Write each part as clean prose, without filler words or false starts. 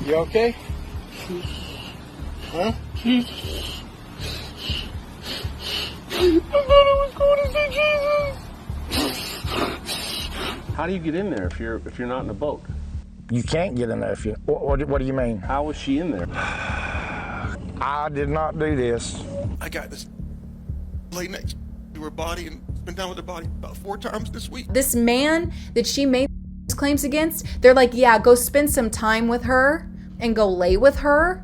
You okay? Huh? I thought I was going to see Jesus. How do you get in there if you're not in a boat? You can't get in there if you. What do you mean? How was she in there? I did not do this. I got this lay next to her body and been down with her body about 4 times this week. This man that she made claims against, they're like, yeah, go spend some time with her and go lay with her.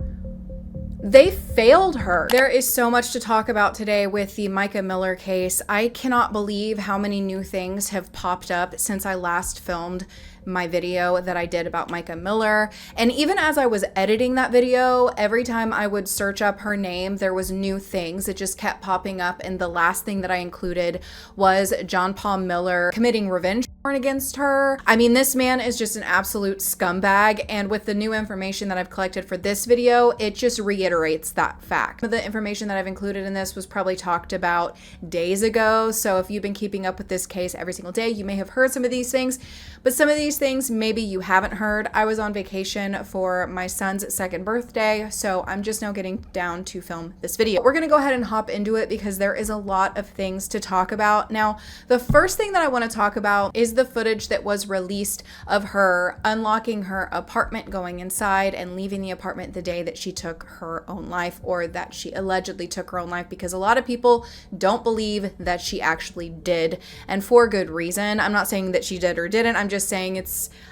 They failed her. There is so much to talk about today with the Mica Miller case. I cannot believe how many new things have popped up since I last filmed my video that I did about Mica Miller. And even as I was editing that video, every time I would search up her name, there was new things that just kept popping up. And the last thing that I included was John Paul Miller committing revenge porn against her. I mean, this man is just an absolute scumbag. And with the new information that I've collected for this video, it just reiterates that fact. The information that I've included in this was probably talked about days ago. So if you've been keeping up with this case every single day, you may have heard some of these things, but some of these things maybe you haven't heard. I was on vacation for my son's 2nd birthday, so I'm just now getting down to film this video. We're gonna go ahead and hop into it because there is a lot of things to talk about. Now, the first thing that I want to talk about is the footage that was released of her unlocking her apartment, going inside, and leaving the apartment the day that she took her own life, or that she allegedly took her own life, because a lot of people don't believe that she actually did, and for good reason. I'm not saying that she did or didn't. I'm just saying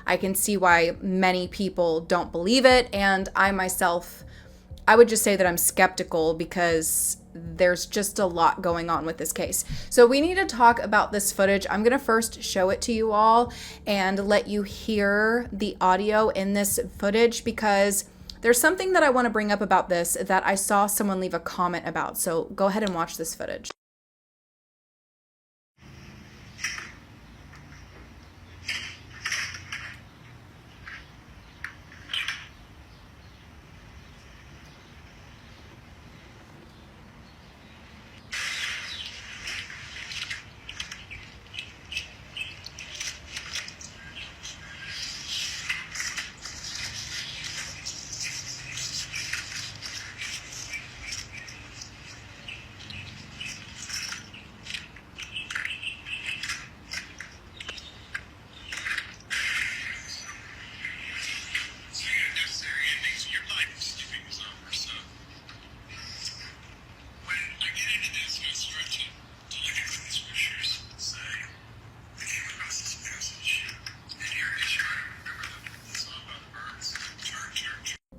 I can see why many people don't believe it, and I myself, I would just say that I'm skeptical because there's just a lot going on with this case. So we need to talk about this footage. I'm gonna first show it to you all and let you hear the audio in this footage, because there's something that I want to bring up about this that I saw someone leave a comment about. So go ahead and watch this footage.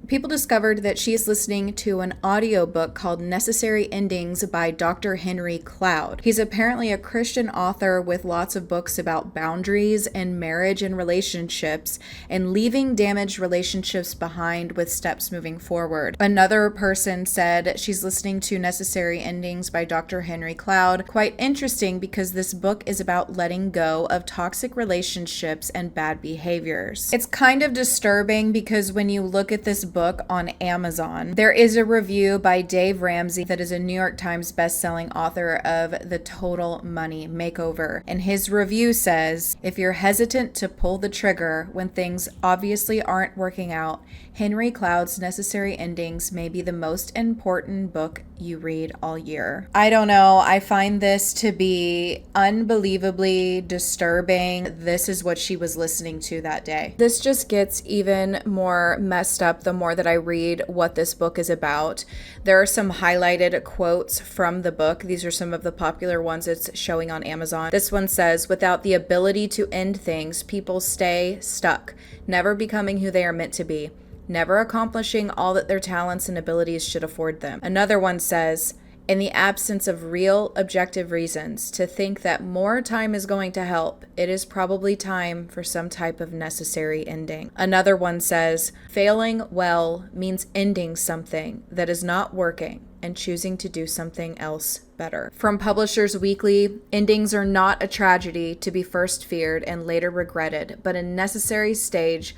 People discovered that she is listening to an audiobook called Necessary Endings by Dr. Henry Cloud. He's apparently a Christian author with lots of books about boundaries and marriage and relationships and leaving damaged relationships behind with steps moving forward. Another person said she's listening to Necessary Endings by Dr. Henry Cloud. Quite interesting, because this book is about letting go of toxic relationships and bad behaviors. It's kind of disturbing because when you look at this book on Amazon, there is a review by Dave Ramsey that is a New York Times best-selling author of The Total Money Makeover. And his review says, if you're hesitant to pull the trigger when things obviously aren't working out, Henry Cloud's Necessary Endings may be the most important book you read all year. I don't know. I find this to be unbelievably disturbing. This is what she was listening to that day. This just gets even more messed up the more that I read what this book is about. There are some highlighted quotes from the book. These are some of the popular ones it's showing on Amazon. This one says, without the ability to end things, people stay stuck, never becoming who they are meant to be, never accomplishing all that their talents and abilities should afford them. Another one says, in the absence of real objective reasons to think that more time is going to help, it is probably time for some type of necessary ending. Another one says, failing well means ending something that is not working and choosing to do something else better. From Publishers Weekly, endings are not a tragedy to be first feared and later regretted, but a necessary stage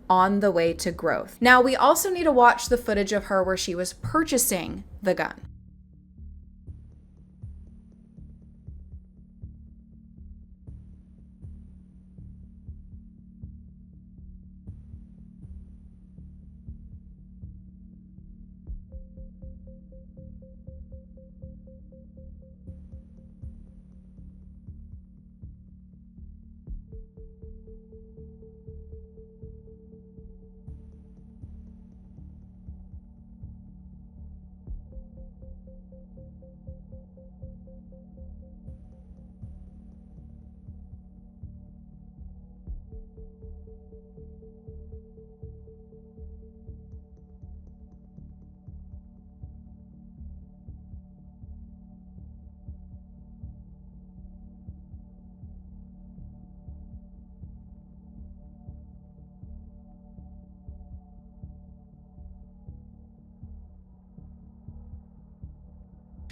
on the way to growth. Now, we also need to watch the footage of her where she was purchasing the gun.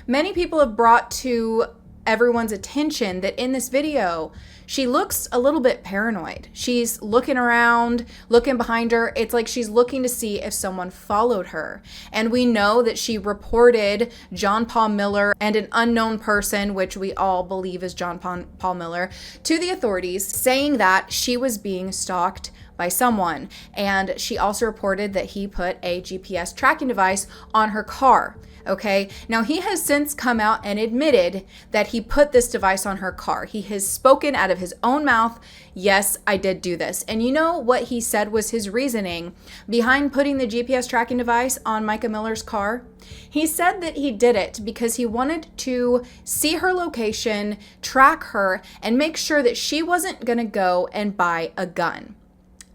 Many people have brought to everyone's attention that in this video, she looks a little bit paranoid. She's looking around, looking behind her. It's like she's looking to see if someone followed her. And we know that she reported John Paul Miller and an unknown person, which we all believe is John Paul Miller, to the authorities, saying that she was being stalked by someone. And she also reported that he put a GPS tracking device on her car. Okay, now he has since come out and admitted that he put this device on her car. He has spoken out of his own mouth, yes, I did do this. And you know what he said was his reasoning behind putting the GPS tracking device on Mica Miller's car? He said that he did it because he wanted to see her location, track her, and make sure that she wasn't going to go and buy a gun.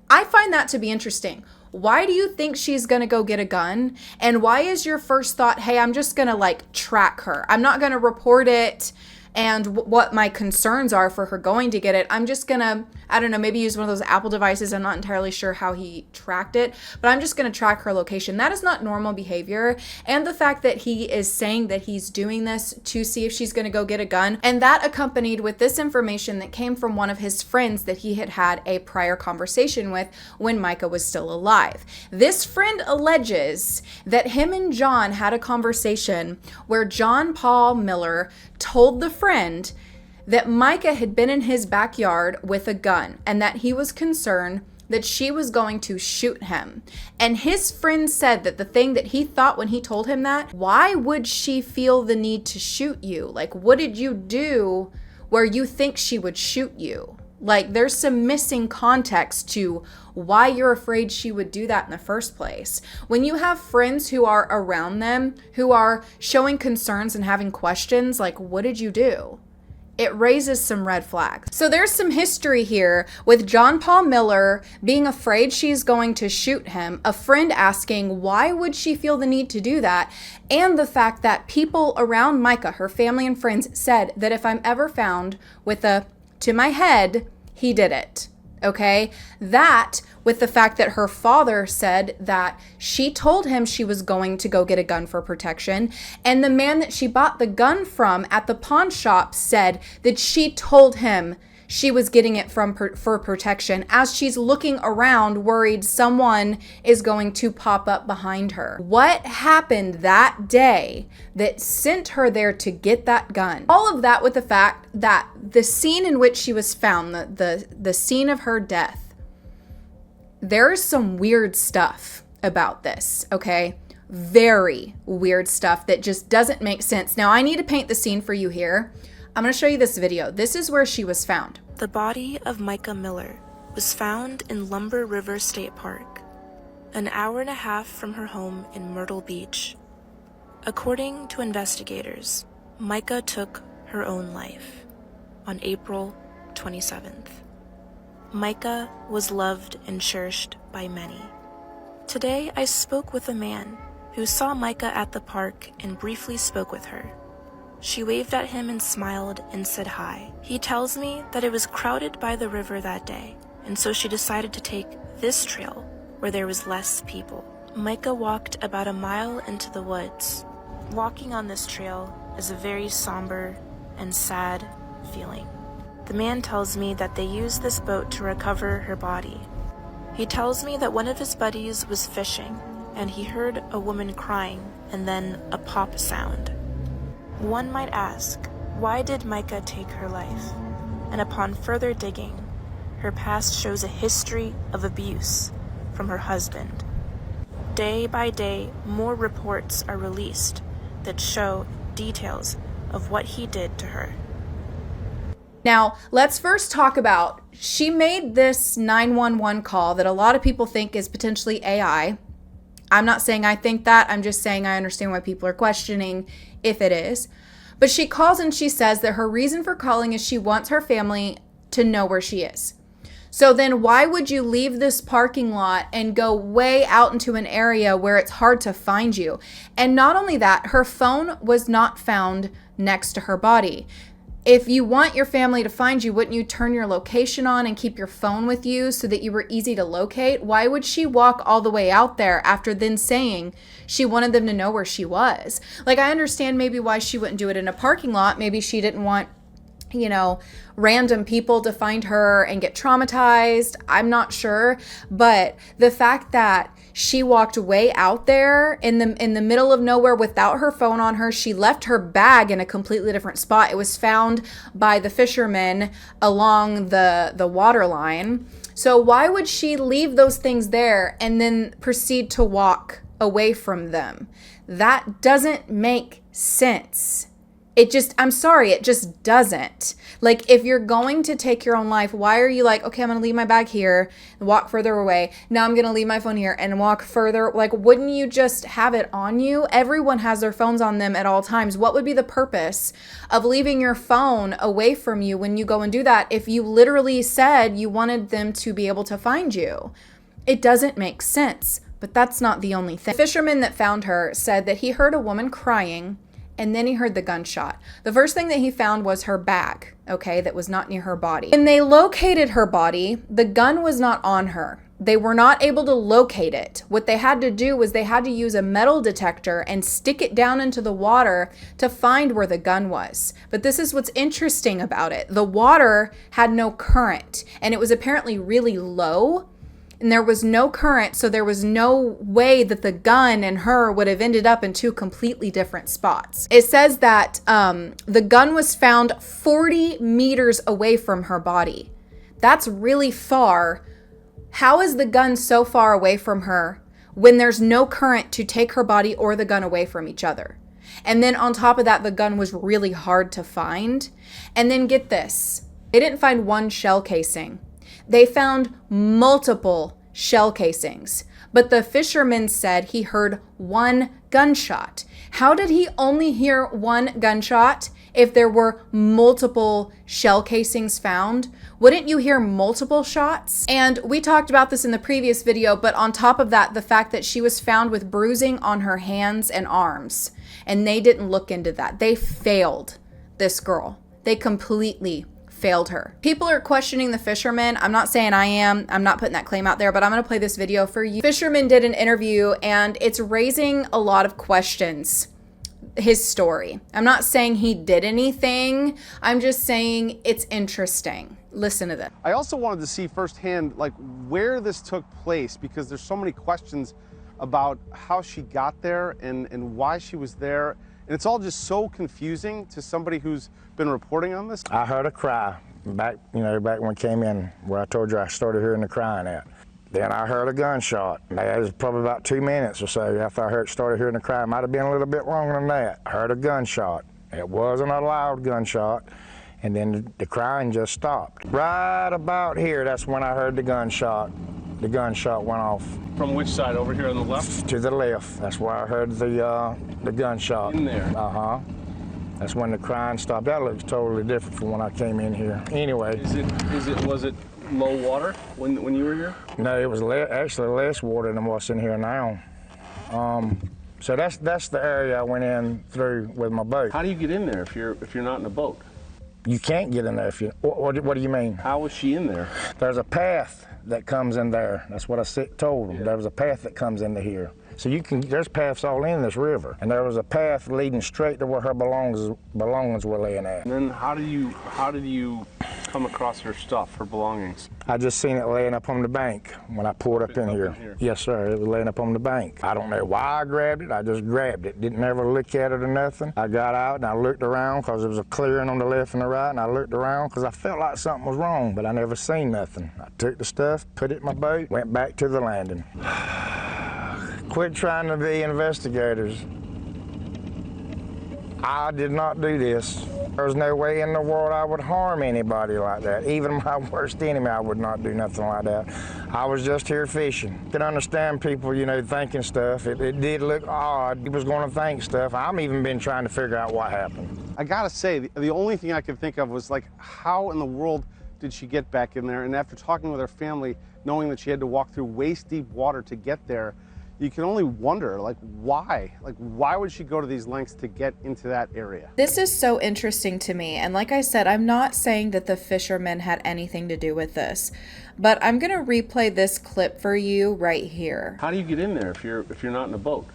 I find that to be interesting. Why do you think she's going to go get a gun? And why is your first thought, hey, I'm just going to track her. I'm not going to report it and what my concerns are for her going to get it. I'm just going to, I don't know, maybe use one of those Apple devices. I'm not entirely sure how he tracked it, but I'm just going to track her location. That is not normal behavior. And the fact that he is saying that he's doing this to see if she's going to go get a gun, and that accompanied with this information that came from one of his friends that he had had a prior conversation with when Micah was still alive. This friend alleges that him and John had a conversation where John Paul Miller told the friend that Micah had been in his backyard with a gun and that he was concerned that she was going to shoot him. And his friend said that the thing that he thought when he told him that, why would she feel the need to shoot you? Like, what did you do where you think she would shoot you? Like, there's some missing context to why you're afraid she would do that in the first place. When you have friends who are around them, who are showing concerns and having questions, like, what did you do? It raises some red flags. So there's some history here with John Paul Miller being afraid she's going to shoot him, a friend asking why would she feel the need to do that, and the fact that people around Micah, her family and friends, said that if I'm ever found with a to my head, he did it. Okay? That with the fact that her father said that she told him she was going to go get a gun for protection, and the man that she bought the gun from at the pawn shop said that she told him she was getting it for protection, as she's looking around worried someone is going to pop up behind her. What happened that day that sent her there to get that gun? All of that with the fact that the scene in which she was found, the scene of her death, there's some weird stuff about this, okay? Very weird stuff that just doesn't make sense. Now, I need to paint the scene for you here. I'm going to show you this video. This is where she was found. The body of Mica Miller was found in Lumber River State Park, an hour and a half from her home in Myrtle Beach. According to investigators, Micah took her own life on April 27th. Micah was loved and cherished by many. Today, I spoke with a man who saw Micah at the park and briefly spoke with her. She waved at him and smiled and said hi. He tells me that it was crowded by the river that day, and so she decided to take this trail where there was less people. Micah walked about a mile into the woods. Walking on this trail is a very somber and sad feeling. The man tells me that they used this boat to recover her body. He tells me that one of his buddies was fishing, and he heard a woman crying and then a pop sound. One might ask, why did Micah take her life? And upon further digging, her past shows a history of abuse from her husband. Day by day, more reports are released that show details of what he did to her. Now, let's first talk about, she made this 911 call that a lot of people think is potentially AI. I'm not saying I think that. I'm just saying I understand why people are questioning if it is. But she calls and she says that her reason for calling is she wants her family to know where she is. So then why would you leave this parking lot and go way out into an area where it's hard to find you? And not only that, her phone was not found next to her body. If you want your family to find you, wouldn't you turn your location on and keep your phone with you so that you were easy to locate? Why would she walk all the way out there after then saying she wanted them to know where she was? Like, I understand maybe why she wouldn't do it in a parking lot. Maybe she didn't want, you know, random people to find her and get traumatized. I'm not sure. But the fact that she walked way out there in the middle of nowhere without her phone on her, she left her bag in a completely different spot. It was found by the fisherman along the water line. So why would she leave those things there and then proceed to walk away from them? That doesn't make sense. I'm sorry, it just doesn't. Like, if you're going to take your own life, why are you like, okay, I'm going to leave my bag here and walk further away. Now I'm going to leave my phone here and walk further. Like, wouldn't you just have it on you? Everyone has their phones on them at all times. What would be the purpose of leaving your phone away from you when you go and do that if you literally said you wanted them to be able to find you? It doesn't make sense, but that's not the only thing. The fisherman that found her said that he heard a woman crying, and then he heard the gunshot. The first thing that he found was her bag, okay, that was not near her body. When they located her body, the gun was not on her. They were not able to locate it. What they had to do was they had to use a metal detector and stick it down into the water to find where the gun was. But this is what's interesting about it. The water had no current, and it was apparently really low. And there was no current, so there was no way that the gun and her would have ended up in two completely different spots. It says that the gun was found 40 meters away from her body. That's really far. How is the gun so far away from her when there's no current to take her body or the gun away from each other? And then on top of that, the gun was really hard to find. And then get this, they didn't find one shell casing. They found multiple shell casings, but the fisherman said he heard one gunshot. How did he only hear one gunshot if there were multiple shell casings found? Wouldn't you hear multiple shots? And we talked about this in the previous video, but on top of that, the fact that she was found with bruising on her hands and arms, and they didn't look into that. They failed this girl. They completely failed her. People are questioning the fisherman. I'm not saying I am. I'm not putting that claim out there, but I'm going to play this video for you. Fisherman did an interview and it's raising a lot of questions. His story. I'm not saying he did anything. I'm just saying it's interesting. Listen to this. I also wanted to see firsthand like where this took place because there's so many questions about how she got there and why she was there. And it's all just so confusing to somebody who's been reporting on this. I heard a cry back when we came in, where I told you I started hearing the crying at. Then I heard a gunshot. That was probably about 2 minutes or so after I started hearing the cry. It might have been a little bit longer than that. I heard a gunshot. It wasn't a loud gunshot. And then the crying just stopped. Right about here, that's when I heard the gunshot. The gunshot went off. From which side? Over here on the left? To the left. That's where I heard the gunshot. In there? Uh-huh. That's when the crying stopped. That looks totally different from when I came in here. Anyway. Was it low water when you were here? No, it was actually less water than what's in here now. So that's the area I went in through with my boat. How do you get in there if you're not in a boat? You can't get in there if you. What do you mean? How was she in there? There's a path that comes in there. That's what I told them. Yeah. There was a path that comes into here. So there's paths all in this river. And there was a path leading straight to where her belongings were laying at. And then how did you come across her stuff, her belongings? I just seen it laying up on the bank when I pulled up in here. Yes, sir, it was laying up on the bank. I don't know why I grabbed it, I just grabbed it. Didn't ever look at it or nothing. I got out and I looked around because there was a clearing on the left and the right, and I looked around because I felt like something was wrong, but I never seen nothing. I took the stuff, put it in my boat, went back to the landing. Quit trying to be investigators. I did not do this. There's no way in the world I would harm anybody like that. Even my worst enemy, I would not do nothing like that. I was just here fishing. I can understand people, thinking stuff. It did look odd. He was going to think stuff. I'm even been trying to figure out what happened. I gotta say, the only thing I could think of was like, how in the world did she get back in there? And after talking with her family, knowing that she had to walk through waist-deep water to get there, you can only wonder, why? Why would she go to these lengths to get into that area? This is so interesting to me. And like I said, I'm not saying that the fisherman had anything to do with this, but I'm going to replay this clip for you right here. How do you get in there if you're not in a boat?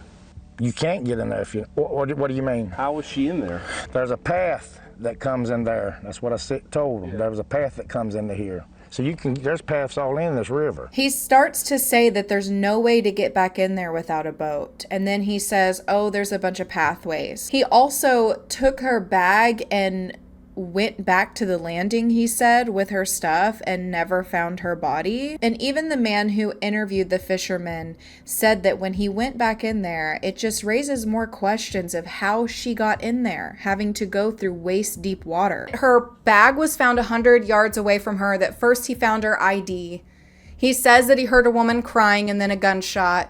You can't get in there if you, what do you mean? How was she in there? There's a path that comes in there. That's what I told them. Yeah. There was a path that comes into here. So there's paths all in this river. He starts to say that there's no way to get back in there without a boat. And then he says, oh, there's a bunch of pathways. He also took her bag and went back to the landing, he said, with her stuff and never found her body. And even the man who interviewed the fisherman said that when he went back in there, it just raises more questions of how she got in there, having to go through waist deep water. Her bag was found 100 yards away from her. That first he found her ID. He says that he heard a woman crying and then a gunshot.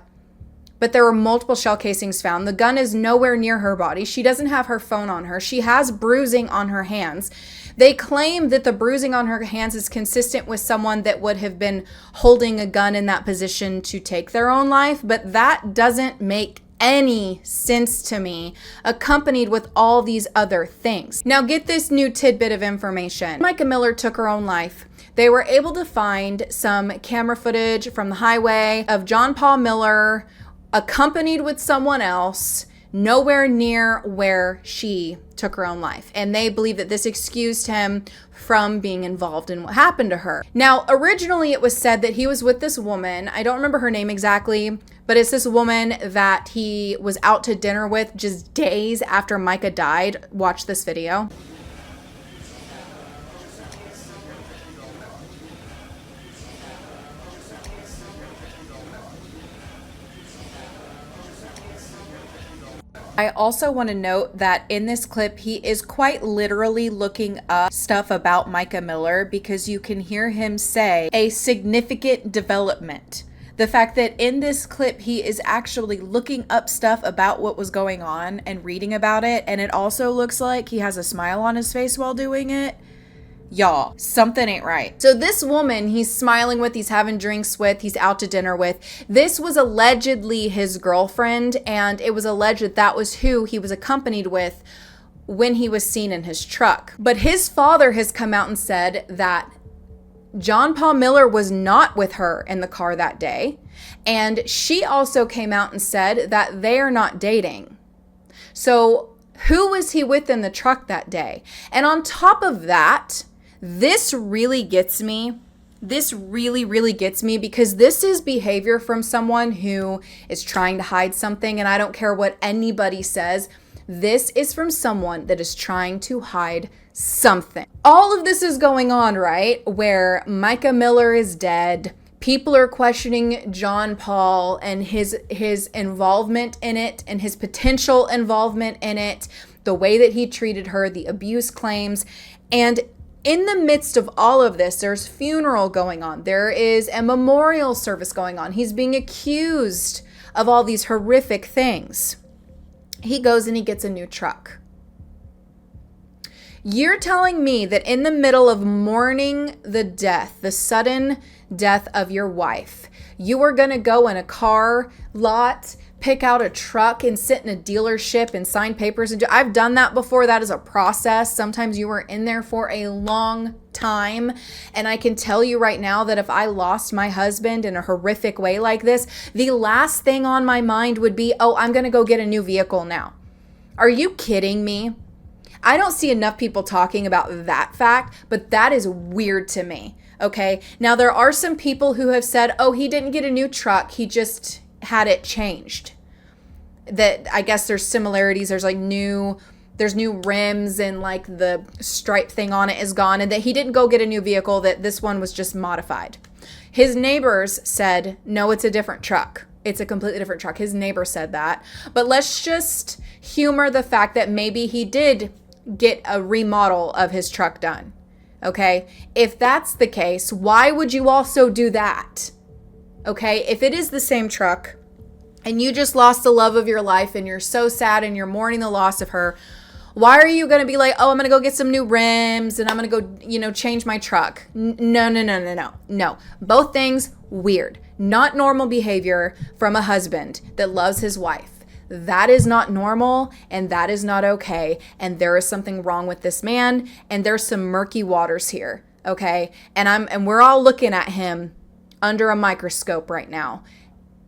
But there were multiple shell casings found. The gun is nowhere near her body. She doesn't have her phone on her. She has bruising on her hands. They claim that the bruising on her hands is consistent with someone that would have been holding a gun in that position to take their own life, but that doesn't make any sense to me, accompanied with all these other things. Now get this new tidbit of information. Mica Miller took her own life. They were able to find some camera footage from the highway of John Paul Miller accompanied with someone else, nowhere near where she took her own life. And they believe that this excused him from being involved in what happened to her. Now, originally it was said that he was with this woman. I don't remember her name exactly, but it's this woman that he was out to dinner with just days after Micah died. Watch this video. I also want to note that in this clip, he is quite literally looking up stuff about Mica Miller because you can hear him say a significant development. The fact that in this clip, he is actually looking up stuff about what was going on and reading about it. And it also looks like he has a smile on his face while doing it. Y'all, something ain't right. So this woman he's smiling with, he's having drinks with, he's out to dinner with, this was allegedly his girlfriend, and it was alleged that was who he was accompanied with when he was seen in his truck. But his father has come out and said that John Paul Miller was not with her in the car that day, and she also came out and said that they are not dating. So who was he with in the truck that day? And on top of that, this really gets me. This really gets me because this is behavior from someone who is trying to hide something, and I don't care what anybody says. This is from someone that is trying to hide something. All of this is going on, right? Where Mica Miller is dead. People are questioning John Paul and his involvement in it and his potential involvement in it, the way that he treated her, the abuse claims. And in the midst of all of this, there's funeral going on. There is a memorial service going on. He's being accused of all these horrific things. He goes and he gets a new truck. You're telling me that in the middle of mourning the sudden death of your wife, you are going to go in a car lot, pick out a truck and sit in a dealership and sign papers. I've done that before. That is a process. Sometimes you are in there for a long time. And I can tell you right now that if I lost my husband in a horrific way like this, the last thing on my mind would be, oh, I'm going to go get a new vehicle now. Are you kidding me? I don't see enough people talking about that fact, but that is weird to me. Okay. Now there are some people who have said, oh, he didn't get a new truck. He just had it changed. That I guess there's similarities. There's new rims and like the stripe thing on it is gone, and that he didn't go get a new vehicle, that this one was just modified. His neighbors said, no, it's a different truck. It's a completely different truck. His neighbor said that. But let's just humor the fact that maybe he did get a remodel of his truck done. Okay? If that's the case, why would you also do that? Okay? If it is the same truck and you just lost the love of your life and you're so sad and you're mourning the loss of her, why are you going to be like, oh, I'm going to go get some new rims and I'm going to go, change my truck? No. Both things, weird. Not normal behavior from a husband that loves his wife. That is not normal and that is not okay. And there is something wrong with this man and there's some murky waters here. Okay. And we're all looking at him under a microscope right now.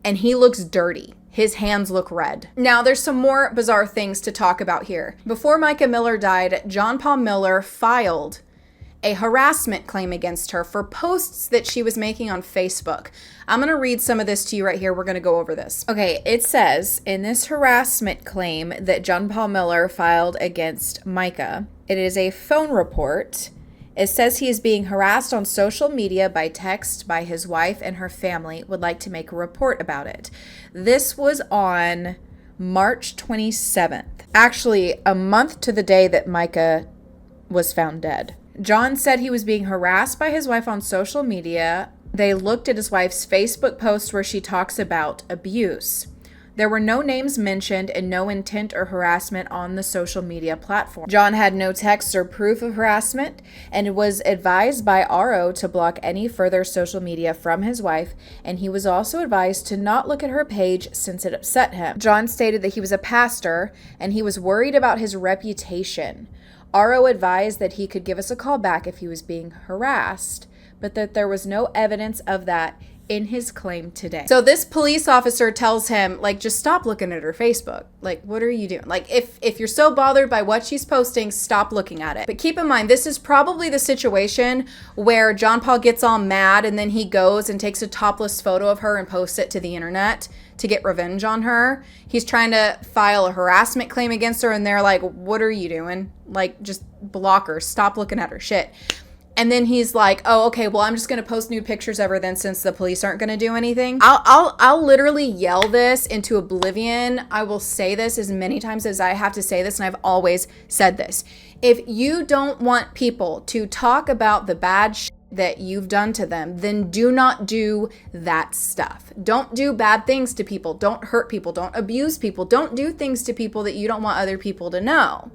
And he looks dirty. His hands look red. Now, there's some more bizarre things to talk about here. Before Mica Miller died, John Paul Miller filed a harassment claim against her for posts that she was making on Facebook. I'm going to read some of this to you right here. We're going to go over this. Okay, it says in this harassment claim that John Paul Miller filed against Micah, it is a phone report. It says he is being harassed on social media by text by his wife and her family would like to make a report about it. This was on March 27th. Actually, a month to the day that Micah was found dead. John said he was being harassed by his wife on social media. They looked at his wife's Facebook post where she talks about abuse. There were no names mentioned and no intent or harassment on the social media platform. John had no texts or proof of harassment and was advised by RO to block any further social media from his wife, and he was also advised to not look at her page since it upset him. John stated that he was a pastor and he was worried about his reputation. RO advised that he could give us a call back if he was being harassed, but that there was no evidence of that in his claim today. So this police officer tells him, like, just stop looking at her Facebook. Like, what are you doing? Like, if you're so bothered by what she's posting, stop looking at it. But keep in mind, this is probably the situation where John Paul gets all mad and then he goes and takes a topless photo of her and posts it to the internet to get revenge on her. He's trying to file a harassment claim against her and they're like, what are you doing? Like, just block her. Stop looking at her shit. And then he's like, oh, okay, well, I'm just going to post nude pictures of her then since the police aren't going to do anything. I'll literally yell this into oblivion. I will say this as many times as I have to say this, and I've always said this. If you don't want people to talk about the bad shit that you've done to them, then do not do that stuff. Don't do bad things to people. Don't hurt people. Don't abuse people. Don't do things to people that you don't want other people to know.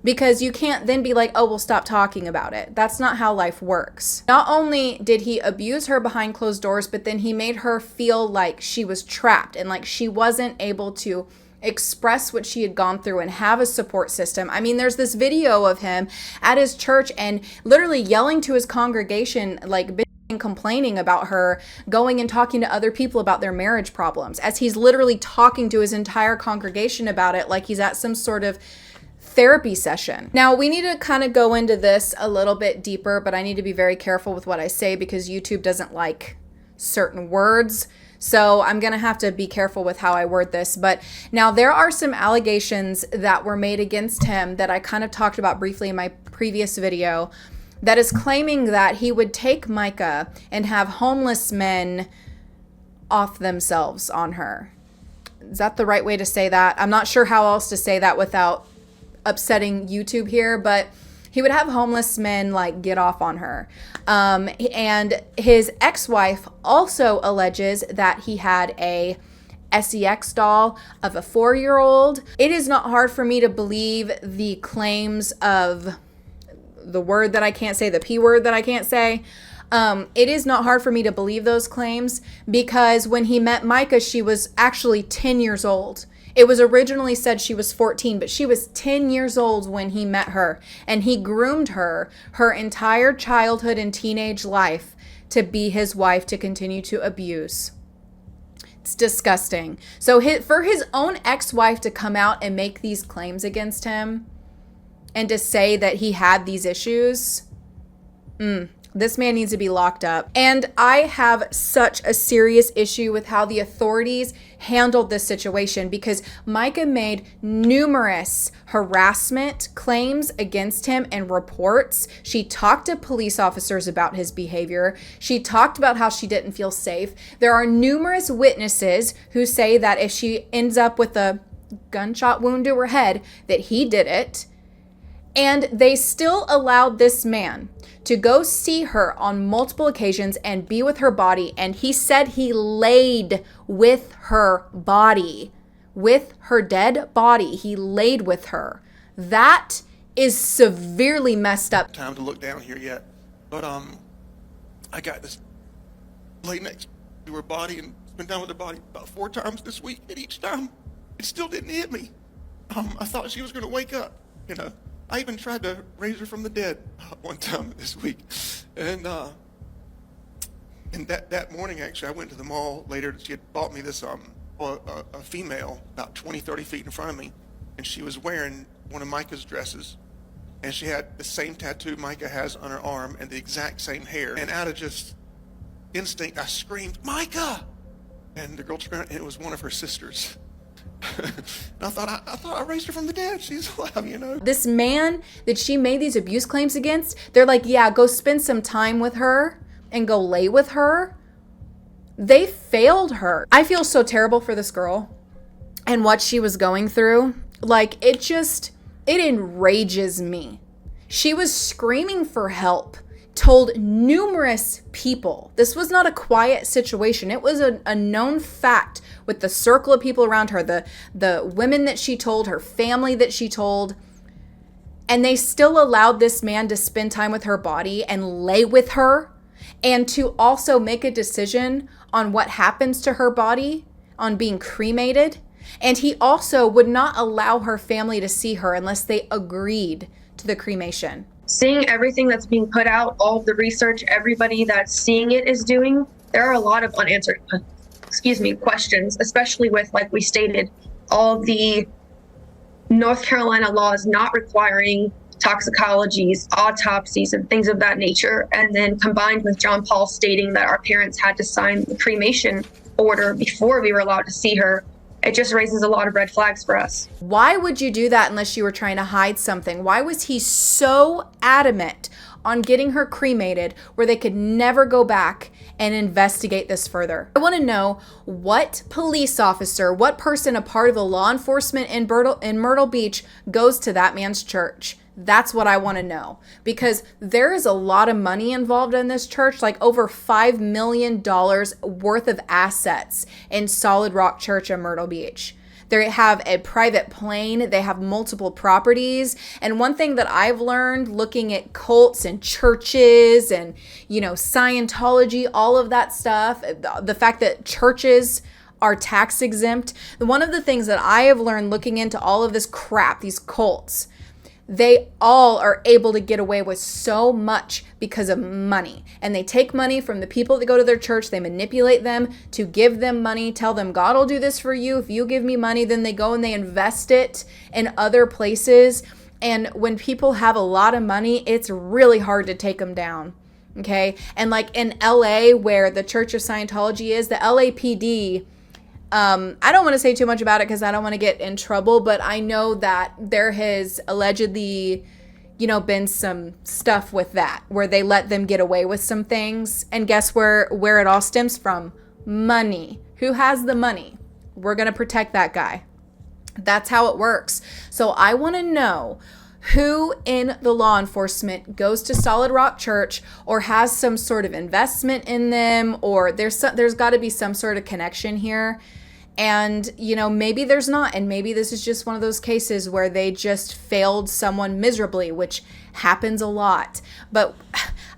Because you can't then be like, oh, we'll stop talking about it. That's not how life works. Not only did he abuse her behind closed doors, but then he made her feel like she was trapped and like she wasn't able to express what she had gone through and have a support system. I mean, there's this video of him at his church and literally yelling to his congregation, like bitching, complaining about her, going and talking to other people about their marriage problems, as he's literally talking to his entire congregation about it like he's at some sort of therapy session. Now, we need to kind of go into this a little bit deeper, but I need to be very careful with what I say because YouTube doesn't like certain words. So I'm going to have to be careful with how I word this. But now there are some allegations that were made against him that I kind of talked about briefly in my previous video that is claiming that he would take Micah and have homeless men off themselves on her. Is that the right way to say that? I'm not sure how else to say that without upsetting YouTube here, but he would have homeless men like get off on her. And his ex-wife also alleges that he had a sex doll of a 4-year-old. It is not hard for me to believe the claims of the word that I can't say, the P word that I can't say. It is not hard for me to believe those claims because when he met Micah, she was actually 10 years old. It was originally said she was 14, but she was 10 years old when he met her, and he groomed her entire childhood and teenage life to be his wife to continue to abuse. It's disgusting. So for his own ex-wife to come out and make these claims against him and to say that he had these issues, This man needs to be locked up. And I have such a serious issue with how the authorities handled this situation, because Micah made numerous harassment claims against him and reports. She talked to police officers about his behavior. She talked about how she didn't feel safe. There are numerous witnesses who say that if she ends up with a gunshot wound to her head, that he did it. And they still allowed this man to go see her on multiple occasions and be with her body. And he said he laid with her body, with her dead body. He laid with her. That is severely messed up. Time to look down here yet, but I got this lady next to her body and spent down with her body about 4 times this week, and each time it still didn't hit me. I thought she was going to wake up, you know. I even tried to raise her from the dead one time this week. And that morning, actually, I went to the mall later. She had bought me this, a female about 20, 30 feet in front of me. And she was wearing one of Micah's dresses. And she had the same tattoo Micah has on her arm and the exact same hair. And out of just instinct, I screamed, "Micah!" And the girl turned around, and it was one of her sisters. And I thought I raised her from the dead. She's alive, you know. This man that she made these abuse claims against, they're like, yeah, go spend some time with her and go lay with her. They failed her. I feel so terrible for this girl and what she was going through. Like, it enrages me. She was screaming for help, told numerous people. This was not a quiet situation. It was a known fact with the circle of people around her, the women that she told, her family that she told. And they still allowed this man to spend time with her body and lay with her, and to also make a decision on what happens to her body, on being cremated. And he also would not allow her family to see her unless they agreed to the cremation. Seeing everything that's being put out, all of the research everybody that's seeing it is doing, there are a lot of unanswered questions, especially with, like we stated, all of the North Carolina laws not requiring toxicologies, autopsies, and things of that nature. And then combined with John Paul stating that our parents had to sign the cremation order before we were allowed to see her, it just raises a lot of red flags for us. Why would you do that unless you were trying to hide something? Why was he so adamant on getting her cremated where they could never go back and investigate this further? I want to know what police officer, what person, a part of the law enforcement in Myrtle Beach goes to that man's church. That's what I want to know, because there is a lot of money involved in this church, like over $5 million worth of assets in Solid Rock Church in Myrtle Beach. They have a private plane. They have multiple properties. And one thing that I've learned looking at cults and churches and, Scientology, all of that stuff, the fact that churches are tax exempt. One of the things that I have learned looking into all of this crap, these cults, they all are able to get away with so much because of money. And they take money from the people that go to their church. They manipulate them to give them money, tell them, God will do this for you. If you give me money, then they go and they invest it in other places. And when people have a lot of money, it's really hard to take them down. Okay. And like in LA, where the Church of Scientology is, the LAPD, I don't want to say too much about it because I don't want to get in trouble, but I know that there has allegedly, been some stuff with that where they let them get away with some things. And guess where it all stems from? Money. Who has the money? We're going to protect that guy. That's how it works. So I want to know who in the law enforcement goes to Solid Rock Church or has some sort of investment in them, or there's got to be some sort of connection here. And, maybe there's not. And maybe this is just one of those cases where they just failed someone miserably, which happens a lot. But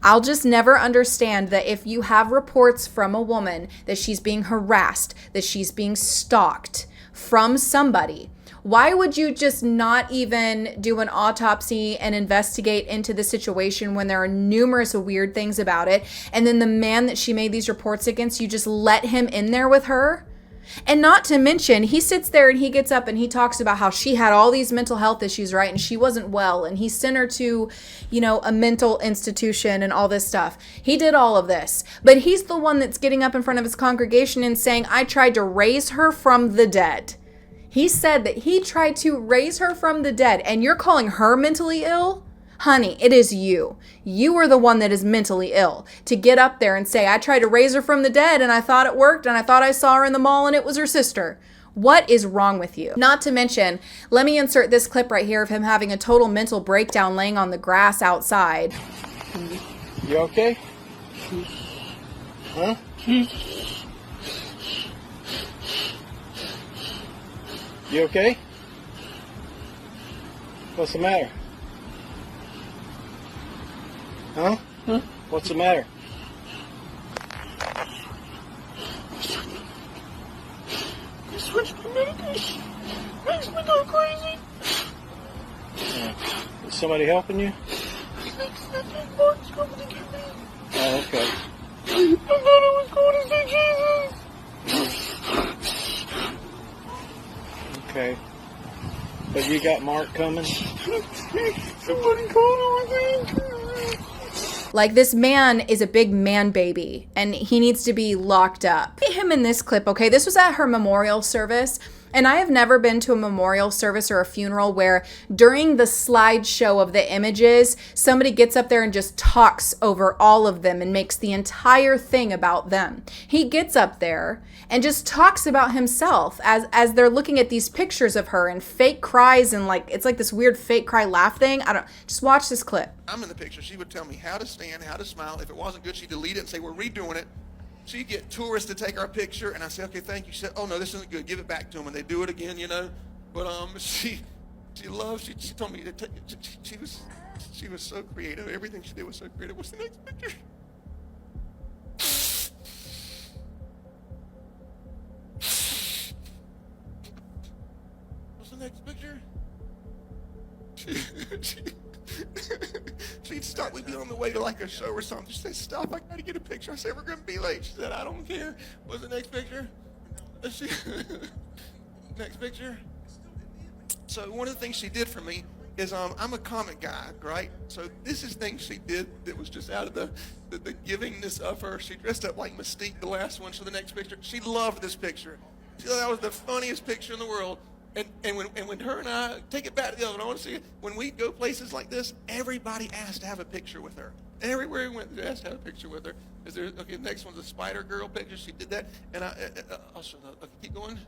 I'll just never understand that if you have reports from a woman that she's being harassed, that she's being stalked from somebody, why would you just not even do an autopsy and investigate into the situation when there are numerous weird things about it? And then the man that she made these reports against, you just let him in there with her? And not to mention, he sits there and he gets up and he talks about how she had all these mental health issues, right? And she wasn't well. And he sent her to, a mental institution and all this stuff. He did all of this. But he's the one that's getting up in front of his congregation and saying, I tried to raise her from the dead. He said that he tried to raise her from the dead. And you're calling her mentally ill? Honey, it is you. You are the one that is mentally ill to get up there and say, I tried to raise her from the dead and I thought it worked and I thought I saw her in the mall and it was her sister. What is wrong with you? Not to mention, let me insert this clip right here of him having a total mental breakdown laying on the grass outside. You okay? Huh? You okay? What's the matter? Huh? What's the matter? I switched my medication. Makes me go crazy. Is somebody helping you? Mark's coming to get me. Oh, okay. I thought I was going to see Jesus. Okay. But you got Mark coming? Somebody called over. Like, this man is a big man baby and he needs to be locked up. See him in this clip, okay? This was at her memorial service. And I have never been to a memorial service or a funeral where during the slideshow of the images, somebody gets up there and just talks over all of them and makes the entire thing about them. He gets up there and just talks about himself as they're looking at these pictures of her and fake cries and it's like this weird fake cry laugh thing. Just watch this clip. I'm in the picture. She would tell me how to stand, how to smile. If it wasn't good, she'd delete it and say, we're redoing it. She'd get tourists to take our picture, and I say, okay, thank you. She said, oh, no, this isn't good. Give it back to them, and they do it again, But she loves, she told me, that she was so creative. Everything she did was so creative. What's the next picture? What's the next picture? She'd stop. We'd be on the way to like a show or something. She'd say, stop, I gotta get a picture. I said, we're gonna be late. She said, I don't care. What's the next picture? Next picture. So one of the things she did for me is I'm a comic guy, right? So this is things she did that was just out of the givingness of her. She dressed up like Mystique, the last one. So the next picture, she loved this picture. She thought that was the funniest picture in the world. And when her and I take it back to the other one, I want to see it. When we go places like this, everybody asked to have a picture with her. Everywhere we went, they asked to have a picture with her. Is there? Okay, the next one's a Spider Girl picture. She did that, and I'll show that. Okay, keep going.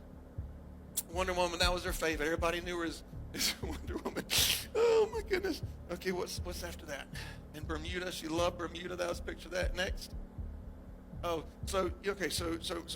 Wonder Woman, that was her favorite. Everybody knew her as Wonder Woman. Oh my goodness. Okay, what's after that? In Bermuda, she loved Bermuda. That was a picture of that. Next. Oh, so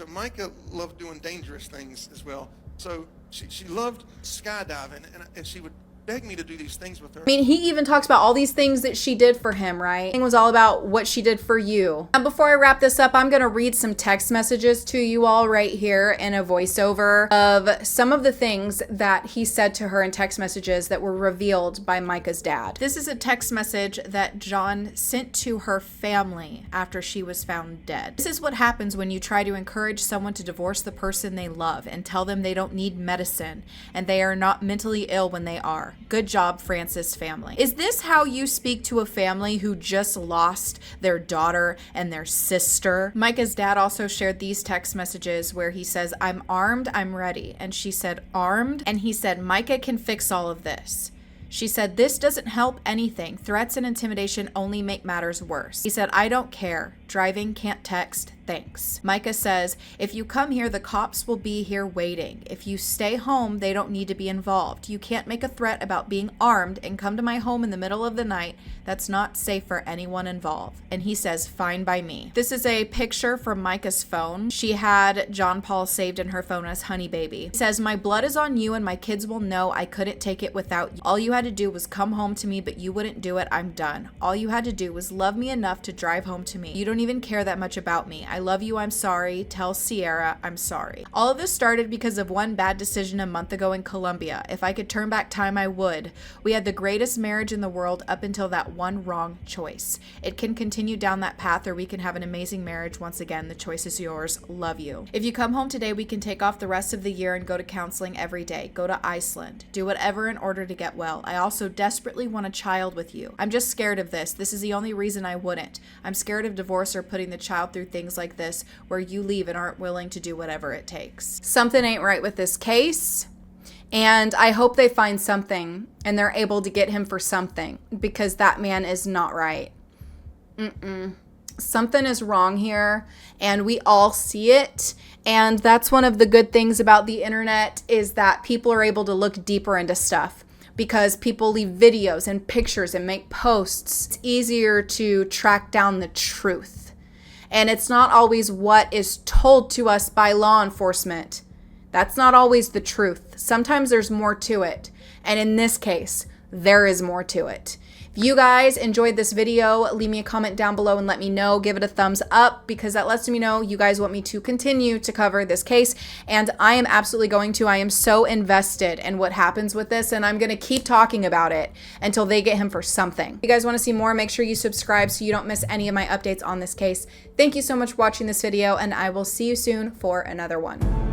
Micah loved doing dangerous things as well. So she loved skydiving, and she would beg me to do these things with her. I mean, he even talks about all these things that she did for him, right? It was all about what she did for you. And before I wrap this up, I'm going to read some text messages to you all right here in a voiceover of some of the things that he said to her in text messages that were revealed by Micah's dad. This is a text message that John sent to her family after she was found dead. This is what happens when you try to encourage someone to divorce the person they love and tell them they don't need medicine and they are not mentally ill when they are. Good job, Francis family. Is this how you speak to a family who just lost their daughter and their sister? Micah's dad also shared these text messages where he says, I'm armed, I'm ready. And she said, armed? And he said, Micah can fix all of this. She said, this doesn't help anything. Threats and intimidation only make matters worse. He said, I don't care. Driving, can't text. Thanks. Micah says, if you come here, the cops will be here waiting. If you stay home, they don't need to be involved. You can't make a threat about being armed and come to my home in the middle of the night. That's not safe for anyone involved. And he says, fine by me. This is a picture from Micah's phone. She had John Paul saved in her phone as Honey Baby. He says, my blood is on you and my kids will know I couldn't take it without you. All you had to do was come home to me, but you wouldn't do it. I'm done. All you had to do was love me enough to drive home to me. You don't don't even care that much about me. I love you, I'm sorry. Tell Sierra I'm sorry. All of this started because of one bad decision a month ago in Colombia. If I could turn back time, I would. We had the greatest marriage in the world up until that one wrong choice. It can continue down that path, or we can have an amazing marriage once again. The choice is yours. Love you. If you come home today, we can take off the rest of the year and go to counseling every day. Go to Iceland. Do whatever in order to get well. I also desperately want a child with you. I'm just scared of this. This is the only reason I wouldn't. I'm scared of divorce or putting the child through things like this where you leave and aren't willing to do whatever it takes. Something ain't right with this case. And I hope they find something and they're able to get him for something, because that man is not right. Something is wrong here, and we all see it. And that's one of the good things about the internet, is that people are able to look deeper into stuff because people leave videos and pictures and make posts. It's easier to track down the truth. And it's not always what is told to us by law enforcement. That's not always the truth. Sometimes there's more to it. And in this case, there is more to it. If you guys enjoyed this video, leave me a comment down below and let me know. Give it a thumbs up, because that lets me know you guys want me to continue to cover this case. And I am absolutely going to. I am so invested in what happens with this, and I'm going to keep talking about it until they get him for something. If you guys want to see more, make sure you subscribe so you don't miss any of my updates on this case. Thank you so much for watching this video, and I will see you soon for another one.